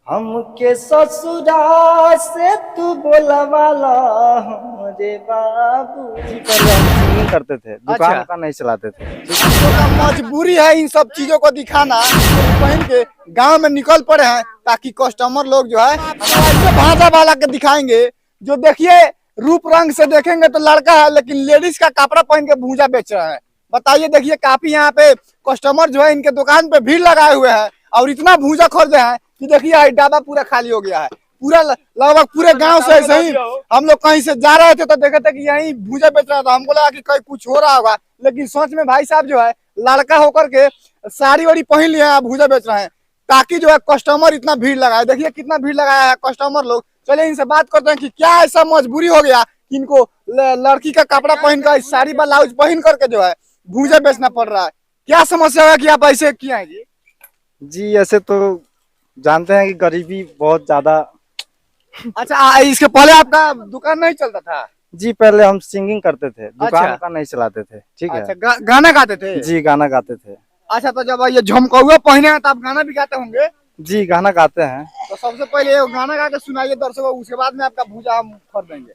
हमके ससुरा से तू बोलवाला हमरे बाबू। जी पहले हम सिंगिंग करते थे, दुकान अच्छा। का नहीं चलाते थे। हम लोग का मजबूरी है इन सब चीजों को दिखाना, पहन के गांव में निकल पड़े हैं ताकि कस्टमर लोग जो है ऐसे भाजा वाला के दिखाएंगे। जो देखिए रूप रंग से देखेंगे तो लड़का है, लेकिन लेडीज का कपड़ा पहन के भूजा बेच रहा है। बताइए, देखिए काफी यहाँ पे कस्टमर जो है इनके दुकान पे भीड़ लगाए हुए हैं और इतना भूजा खरीदे हैं कि देखिए डाबा पूरा खाली हो गया है। पूरा लगभग पूरे गांव से ऐसे ही हम लोग कहीं से जा रहे थे तो देखे थे कि यहीं भूजा बेच रहा था। हमको लगा कि कहीं कुछ हो रहा होगा, लेकिन सोच में भाई साहब जो है लड़का होकर के साड़ी वाड़ी पहन लिए हैं, भूजा बेच रहे हैं ताकि जो है कस्टमर इतना भीड़ लगाए। देखिए कितना भीड़ लगाया है कस्टमर लोग। चलिए इनसे बात करते हैं कि क्या ऐसा मजबूरी हो गया कि इनको लड़की का कपड़ा पहन कर, साड़ी ब्लाउज पहन करके जो है भूजा बेचना पड़ रहा है। क्या समस्या है कि आप ऐसे किए हैं जी? जी ऐसे तो जानते हैं कि गरीबी बहुत ज्यादा। अच्छा, इसके पहले आपका दुकान नहीं चलता था? जी पहले हम सिंगिंग करते थे, दुकान अच्छा। का नहीं चलाते थे। ठीक है। अच्छा, गाना गाते थे? जी गाना गाते थे। अच्छा, तो जब ये झमकौआ पहने हैं तो आप गाना भी गाते होंगे? जी गाना गाते हैं। तो सबसे पहले ये गाना गा के सुनाइए दर्शकों, उसके बाद में आपका भूजा हम खरीदेंगे।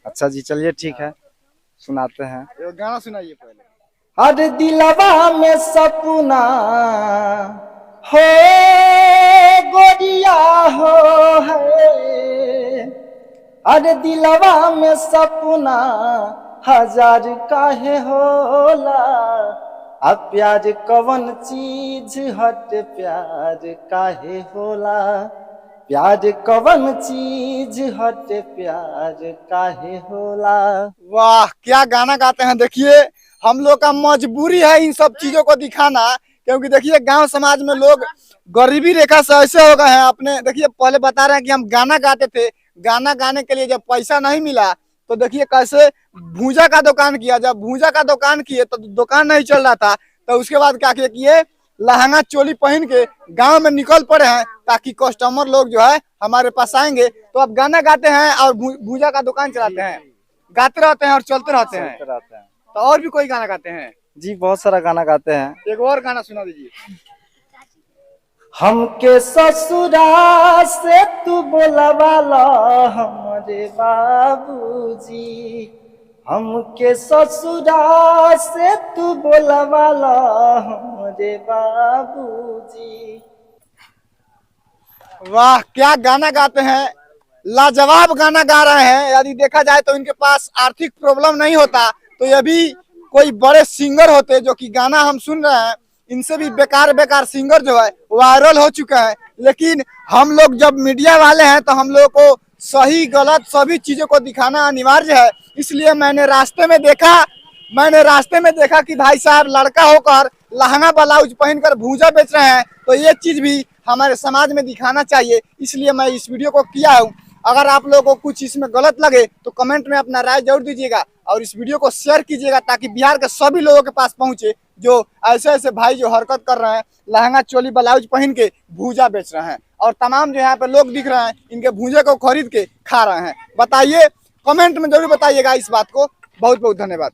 अच्छा जी चलिए ठीक है, सुनाते हैं। ये गाना सुनाइए पहले। हर दिलवा में सपना हो गोरिया हो है, हर दिलवा में सपना हजार काहे होला। अब प्यार कवन चीज हट प्यार काहे होला, प्यार कवन चीज हट प्यार काहे होला। वाह, क्या गाना गाते हैं। देखिए हम लोग का मजबूरी है इन सब चीजों को दिखाना, क्योंकि देखिए गांव समाज में लोग गरीबी रेखा से ऐसे हो गए हैं। अपने देखिए पहले बता रहे हैं कि हम गाना गाते थे, गाना गाने के लिए जब पैसा नहीं मिला तो देखिए कैसे भूजा का दुकान किया। जब भूजा का दुकान किए तो दुकान नहीं चल रहा था, तो उसके बाद क्या किए, लहंगा चोली पहन के गांव में निकल पड़े हैं ताकि कस्टमर लोग जो है हमारे पास आएंगे। तो अब गाना गाते हैं और भूजा का दुकान चलाते हैं, गाते रहते हैं और चलते रहते हैं। रहते हैं। तो और भी कोई गाना गाते हैं? जी बहुत सारा गाना गाते हैं। एक और गाना सुना दीजिए। हमके ससुरा से तू बोलवाला हमरे बाबूजी, हमके ससुरा से तू बोलवाला हमरे बाबूजी। वाह, क्या गाना गाते हैं, लाजवाब गाना गा रहे हैं। यदि देखा जाए तो इनके पास आर्थिक प्रॉब्लम नहीं होता तो ये भी कोई बड़े सिंगर होते। जो कि गाना हम सुन रहे हैं इनसे भी बेकार बेकार सिंगर जो है वायरल हो चुका है। लेकिन हम लोग जब मीडिया वाले हैं तो हम लोग को सही गलत सभी चीजों को दिखाना अनिवार्य है। इसलिए मैंने रास्ते में देखा कि भाई साहब लड़का होकर लहंगा ब्लाउज पहनकर भूजा बेच रहे हैं, तो ये चीज भी हमारे समाज में दिखाना चाहिए। इसलिए मैं इस वीडियो को किया हूँ। अगर आप लोगों को कुछ इसमें गलत लगे तो कमेंट में अपना राय जरूर दीजिएगा और इस वीडियो को शेयर कीजिएगा ताकि बिहार के सभी लोगों के पास पहुंचे जो ऐसे ऐसे भाई जो हरकत कर रहे हैं, लहंगा चोली ब्लाउज पहन के भूजा बेच रहे हैं और तमाम जो यहाँ पे लोग दिख रहे हैं इनके भूजे को खरीद के खा रहे हैं। बताइए, कमेंट में जरूर बताइएगा इस बात को। बहुत बहुत धन्यवाद।